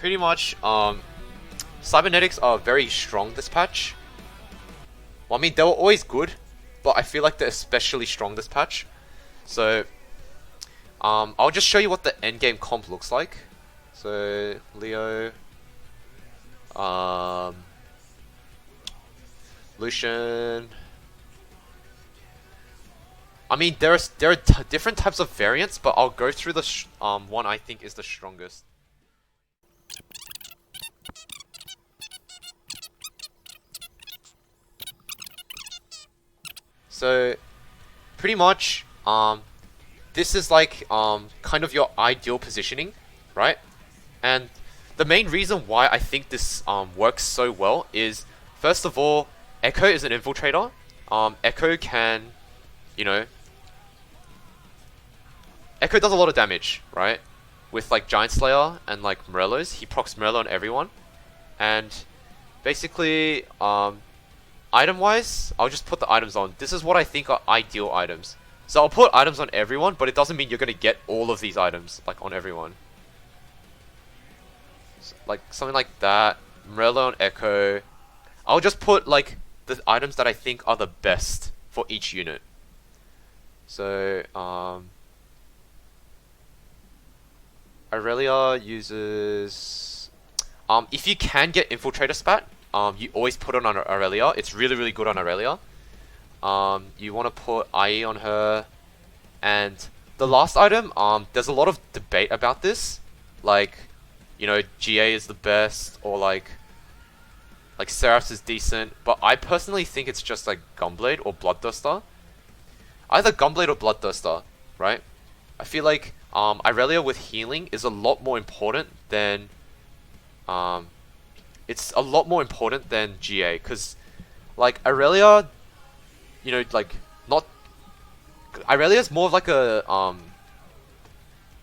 pretty much, Cybernetics are very strong this patch. Well, I mean, they were always good, but I feel like they're especially strong this patch. So, I'll just show you what the endgame comp looks like. So, Leo, Lucian. I mean, there are different types of variants, but I'll go through the one I think is the strongest. So, pretty much, this is like kind of your ideal positioning, right? And the main reason why I think this works so well is, first of all, Echo is an infiltrator. Echo can, Echo does a lot of damage, right? With like Giant Slayer and like Morello's, he procs Morello on everyone. And basically, item-wise, I'll just put the items on. This is what I think are ideal items. So I'll put items on everyone, but it doesn't mean you're gonna get all of these items, like, on everyone. So, like, something like that. Morello and Echo. I'll just put, like, the items that I think are the best for each unit. So, Aurelia uses... if you can get Infiltrator Spat, you always put it on Aurelia. It's really, really good on Aurelia. You want to put IE on her. And the last item, there's a lot of debate about this. Like, GA is the best, or like Seraph's is decent. But I personally think it's just like Gunblade or Bloodthirster. Either Gunblade or Bloodthirster, right? I feel like Aurelia with healing is a lot more important than... it's a lot more important than GA, because, like, Aurelia, not... Aurelia's more of like a,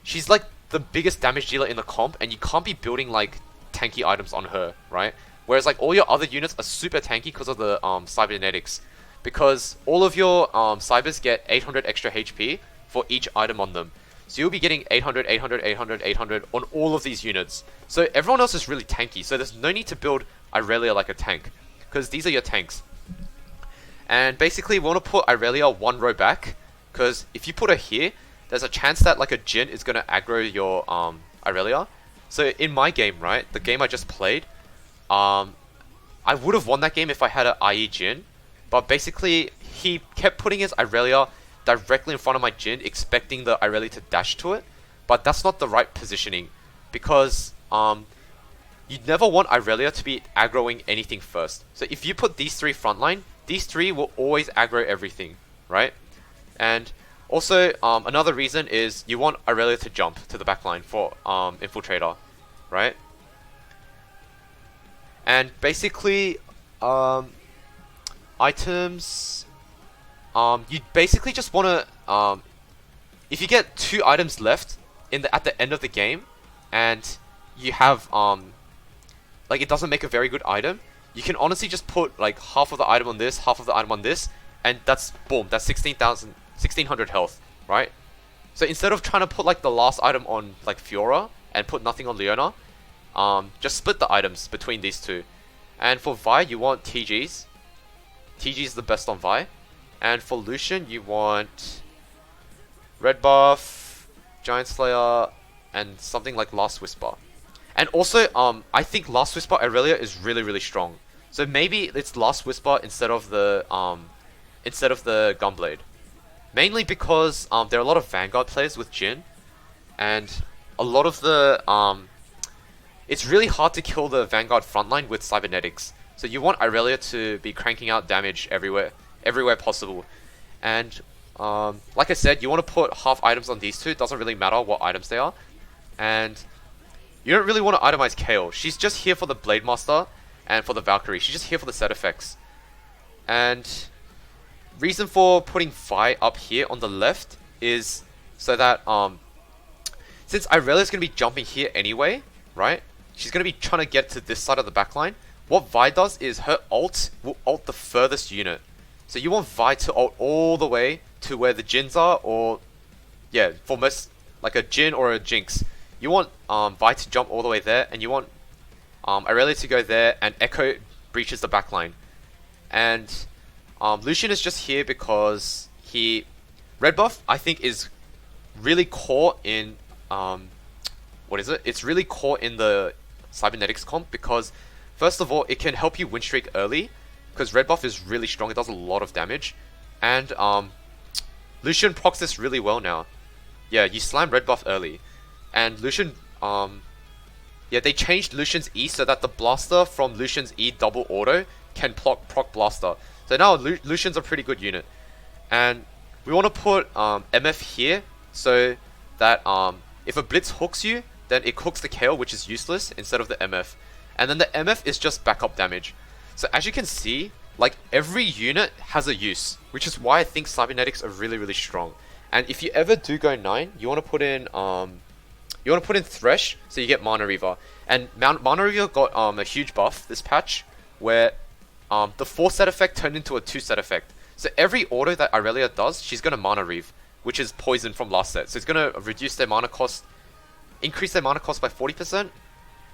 she's like the biggest damage dealer in the comp, and you can't be building, like, tanky items on her, right? Whereas, like, all your other units are super tanky because of the, Cybernetics. Because all of your, Cybers get 800 extra HP for each item on them. So you'll be getting 800, 800, 800, 800 on all of these units. So everyone else is really tanky. So there's no need to build Aurelia like a tank, because these are your tanks. And basically we want to put Aurelia one row back, because if you put her here, there's a chance that like a Jin is going to aggro your Aurelia. So in my game, right, the game I just played, I would have won that game if I had an IE Jin. But basically he kept putting his Aurelia directly in front of my Jin, expecting the Aurelia to dash to it, but that's not the right positioning, because you never want Aurelia to be aggroing anything first. So if you put these three frontline, these three will always aggro everything, right? And also another reason is you want Aurelia to jump to the backline for Infiltrator, right? And basically items... you basically just want to, if you get 2 items left at the end of the game, and you have, like, it doesn't make a very good item, you can honestly just put, like, half of the item on this, half of the item on this, and that's, boom, that's 1600 health, right? So instead of trying to put, like, the last item on, like, Fiora, and put nothing on Leona, just split the items between these two. And for Vi, you want TGs. TG is the best on Vi. And for Lucian, you want Red Buff, Giant Slayer, and something like Last Whisper. And also, I think Last Whisper Aurelia is really, really strong. So maybe it's Last Whisper instead of the Gunblade. Mainly because there are a lot of Vanguard players with Jin, and a lot of the it's really hard to kill the Vanguard frontline with Cybernetics. So you want Aurelia to be cranking out damage everywhere possible. And like I said, you want to put half items on these two. It doesn't really matter what items they are. And you don't really want to itemize Kale. She's just here for the Blade Master and for the Valkyrie. She's just here for the set effects. And reason for putting Vi up here on the left is so that since Aurelia's going to be jumping here anyway, right? She's going to be trying to get to this side of the backline. What Vi does is her ult will ult the furthest unit. So you want Vi to ult all the way to where the Jins are, or yeah, for most, like a Jin or a Jinx, you want Vi to jump all the way there, and you want Aurelia to go there, and Echo breaches the backline. And Lucian is just here because red buff I think is really core in what is it? It's really core in the Cybernetics comp because first of all it can help you win streak early because red buff is really strong. It does a lot of damage, and Lucian procs this really well now. Yeah, you slam red buff early, and Lucian yeah, they changed Lucian's E so that the blaster from Lucian's E double auto can proc blaster. So now Lucian's a pretty good unit, and we want to put MF here so that if a blitz hooks you, then it hooks the KO, which is useless, instead of the MF. And then the MF is just backup damage. So as you can see, like every unit has a use, which is why I think Cybernetics are really, really strong. And if you ever do go 9, you want to put in Thresh, so you get Mana Reaver. And Mana Reaver got a huge buff this patch, where the 4-set effect turned into a 2-set effect. So every auto that Aurelia does, she's gonna Mana Reave, which is poison from last set. So it's gonna reduce their mana cost, increase their mana cost by 40%,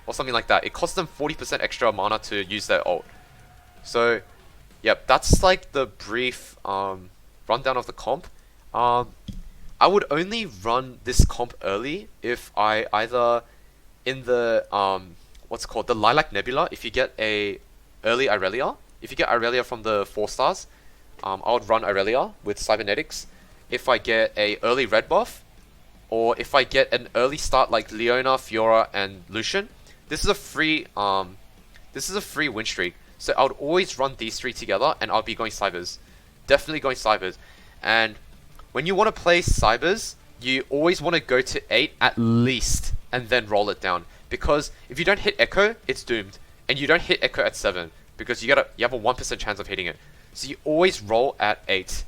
or something like that. It costs them 40% extra mana to use their ult. So, yep, that's like the brief rundown of the comp. I would only run this comp early if I either in the what's it called, the Lilac Nebula, if you get a early Aurelia, if you get Aurelia from the 4 stars, I would run Aurelia with Cybernetics. If I get a early red buff, or if I get an early start like Leona, Fiora, and Lucian, this is a free win streak. So I would always run these 3 together, and I'll be going Cybers, definitely going Cybers. And when you want to play Cybers, you always want to go to 8 at least, and then roll it down. Because if you don't hit Echo, it's doomed, and you don't hit Echo at 7 because you have a 1% chance of hitting it. So you always roll at 8,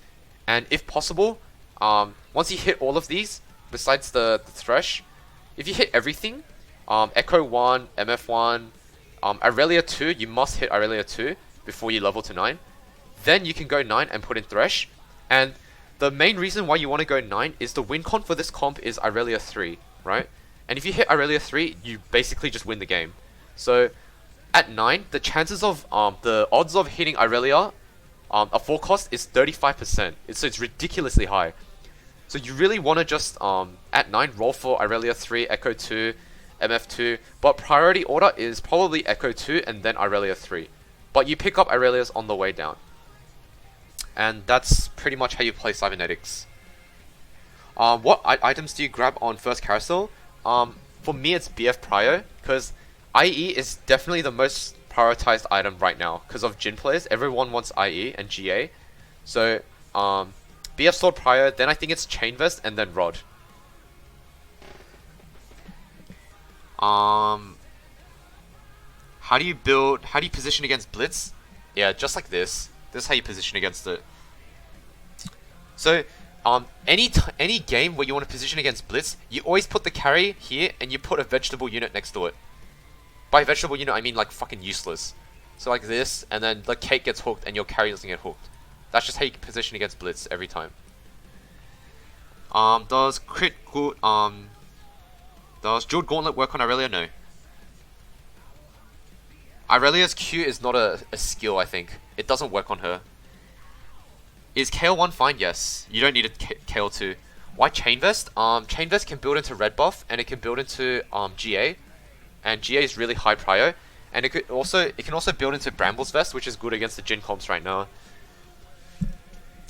and if possible, once you hit all of these, besides the Thresh, if you hit everything, Echo 1, MF 1, Aurelia 2, you must hit Aurelia 2 before you level to 9. Then you can go 9 and put in Thresh. And the main reason why you want to go 9 is the win con for this comp is Aurelia 3, right? And if you hit Aurelia 3, you basically just win the game. So at 9, the chances of, the odds of hitting Aurelia a full cost is 35%. So it's ridiculously high. So you really want to just, at 9, roll for Aurelia 3, Echo 2, MF 2. But priority order is probably Echo 2 and then Aurelia 3. But you pick up Aurelias on the way down. And that's pretty much how you play Cybernetics. What items do you grab on first carousel? For me it's BF Prio, because IE is definitely the most prioritized item right now. Because of Jhin players, everyone wants IE and GA. So, BF Sword Prio, then I think it's Chain Vest, and then Rod. How do you position against Blitz? Yeah, just like this. This is how you position against it. So, any game where you want to position against Blitz, you always put the carry here, and you put a vegetable unit next to it. By vegetable unit, I mean like fucking useless. So like this, and then the cake gets hooked, and your carry doesn't get hooked. That's just how you position against Blitz every time. Does Jeweled Gauntlet work on Aurelia? No. Aurelia's Q is not a skill, I think. It doesn't work on her. Is KL1 fine? Yes. You don't need a KL2. Why Chain Vest? Chain Vest can build into red buff, and it can build into GA. And GA is really high prio. And it can also build into Bramble's Vest, which is good against the Jhin comps right now.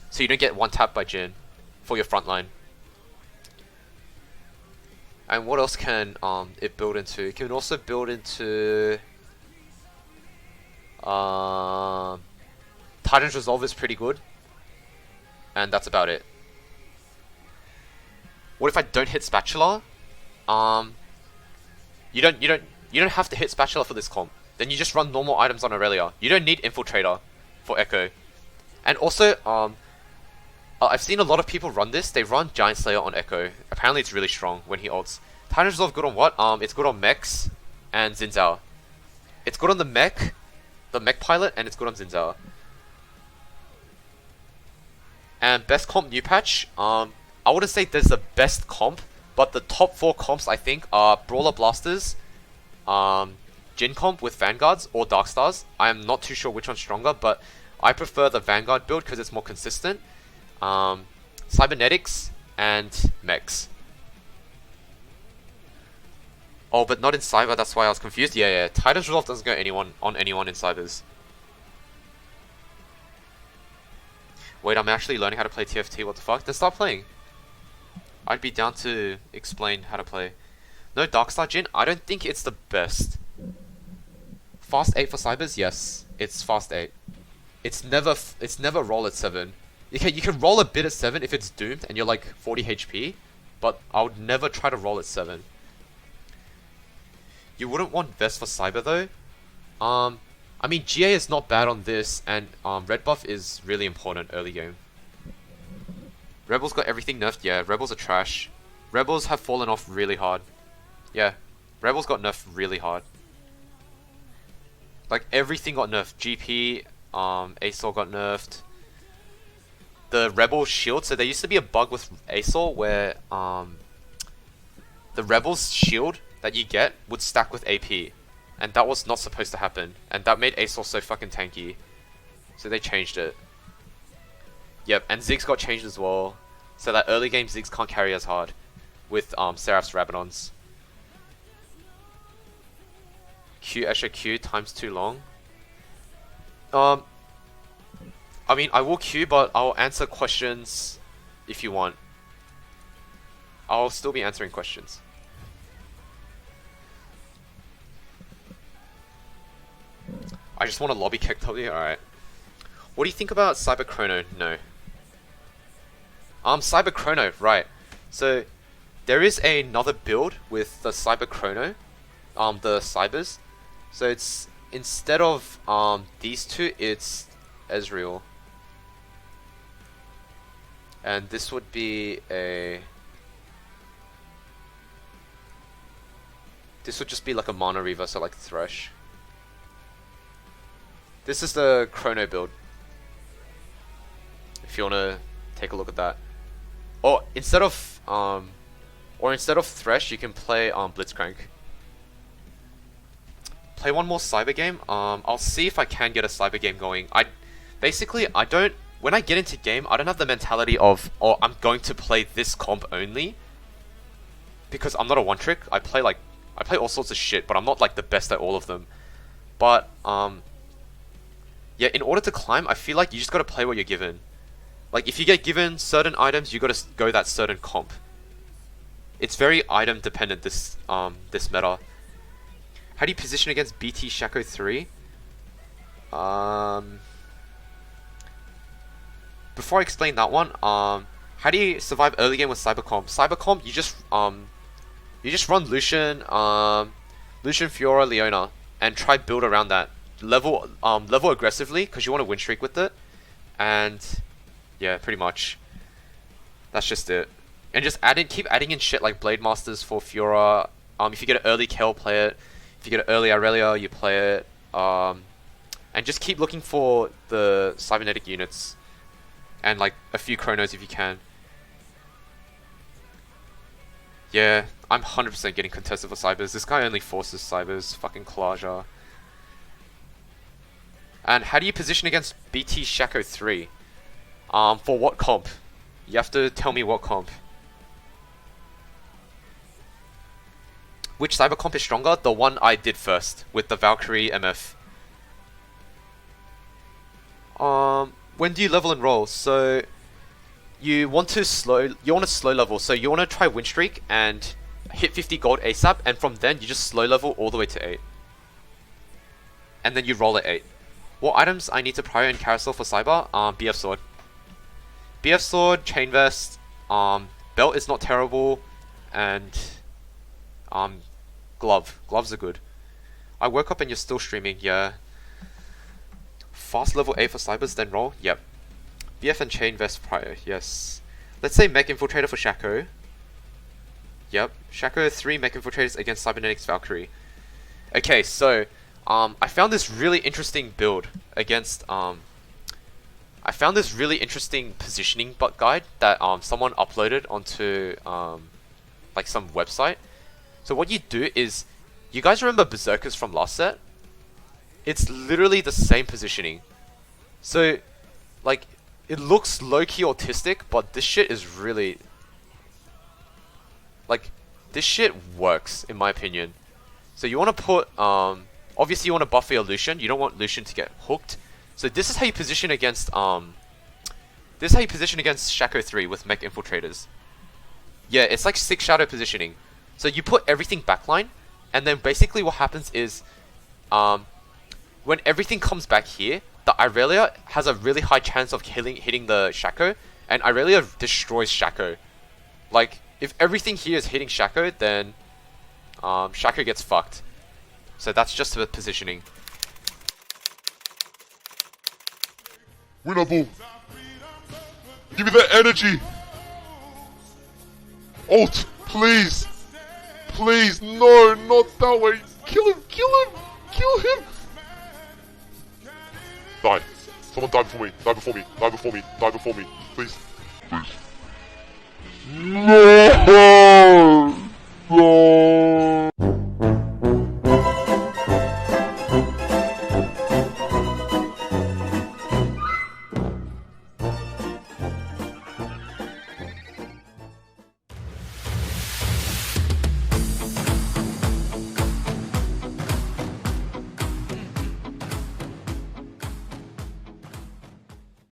So you don't get one tap by Jhin for your front line. And what else can it build into? It can also build into Titan's Resolve is pretty good. And that's about it. What if I don't hit Spatula? You don't have to hit Spatula for this comp. Then you just run normal items on Aurelia. You don't need Infiltrator for Echo. And also, I've seen a lot of people run this. They run Giant Slayer on Echo. Apparently it's really strong when he ults. Titan's Resolve good on what? It's good on mechs and Xin Zhao. It's good on the mech pilot, and it's good on Xin Zhao. And best comp new patch, I wouldn't say there's the best comp, But the top 4 comps I think are Brawler Blasters, Jin comp with Vanguards or Darkstars. I am not too sure which one's stronger, but I prefer the Vanguard build because it's more consistent. Cybernetics and Mechs. Oh, but not in Cyber, that's why I was confused. Yeah. Titan's Resolve doesn't go on anyone in Cybers. Wait, I'm actually learning how to play TFT, what the fuck? Then start playing. I'd be down to explain how to play. No Darkstar Jin, I don't think it's the best. Fast 8 for Cybers? Yes, it's fast 8. It's never roll at 7. You can roll a bit at 7 if it's doomed and you're like 40 HP, but I would never try to roll at 7. You wouldn't want Vest for Cyber though. I mean GA is not bad on this, and red buff is really important early game. Rebels got everything nerfed, yeah, Rebels are trash. Rebels have fallen off really hard. Yeah, Rebels got nerfed really hard. Like everything got nerfed. GP, ASOL got nerfed. The Rebel shield, so there used to be a bug with ASOL where the Rebel's shield that you get would stack with AP, and that was not supposed to happen, and that made ASOL so fucking tanky, so they changed it. Yep, and Ziggs got changed as well, so that early game Ziggs can't carry as hard with Seraph's Rabadons. Q Escha Q time's too long. I mean, I will queue, but I'll answer questions if you want. I'll still be answering questions. I just want to lobby kick W? Alright. What do you think about Cyber Chrono? No. Cyber Chrono, right. So, there is another build with the Cyber Chrono, the Cybers. So it's, instead of these two, it's Ezreal. And this would be a... This would just be like a Mana Reaver, so like Thresh. This is the Chrono build, if you wanna take a look at that. Or instead of Thresh, you can play Blitzcrank. Play one more Cyber game. I'll see if I can get a Cyber game going. When I get into game, I don't have the mentality of, oh, I'm going to play this comp only, because I'm not a one trick. I play all sorts of shit, but I'm not like the best at all of them. But yeah, in order to climb, I feel like you just gotta play what you're given. Like, if you get given certain items, you gotta go that certain comp. It's very item dependent, this meta. How do you position against BT Shaco 3? Before I explain that one, how do you survive early game with Cybercomp? Cybercomp, you just run Lucian, Fiora, Leona, and try build around that. Level aggressively, because you want to win streak with it, and yeah, pretty much. That's just it. And just keep adding in shit like Blade Masters for Fiora. If you get an early Kayle, play it. If you get an early Aurelia, you play it. And just keep looking for the cybernetic units, and like a few Chronos if you can. Yeah, I'm 100% getting contested for Cybers. This guy only forces Cybers. Fucking Klaja. And how do you position against BT Shaco 3? For what comp? You have to tell me what comp. Which cyber comp is stronger? The one I did first, with the Valkyrie MF. When do you level and roll? So you want to slow level. So you want to try win streak and hit 50 gold ASAP, and from then you just slow level all the way to 8. And then you roll at 8. What items I need to prior in carousel for cyber? BF sword. BF sword, chain vest, belt is not terrible, and glove. Gloves are good. I woke up and you're still streaming, yeah. Fast level 8 for cybers, then roll? Yep. BF and chain vest prior, yes. Let's say mech infiltrator for Shaco. Yep. Shaco 3 mech infiltrators against Cybernetics Valkyrie. Okay, so I found this really interesting build against I found this really interesting positioning guide that someone uploaded onto like some website. So what you do is, you guys remember Berserkers from last set? It's literally the same positioning. So, like, it looks low-key autistic, but this shit is really... Like, this shit works, in my opinion. So you want to put, obviously you want to buffer your Lucian. You don't want Lucian to get hooked. So this is how you position against, this is how you position against Shaco 3 with Mech Infiltrators. Yeah, it's like 6 shadow positioning. So you put everything backline, and then basically what happens is, when everything comes back here, the Irelia has a really high chance of hitting the Shaco, and Irelia destroys Shaco. Like, if everything here is hitting Shaco, then Shaco gets fucked. So that's just the positioning. Winnable! Give me that energy! Ult, please! Please, no, not that way! Kill him, kill him, kill him! Die. Someone die before me, die before me, die before me, die before me, please. Please. No! No!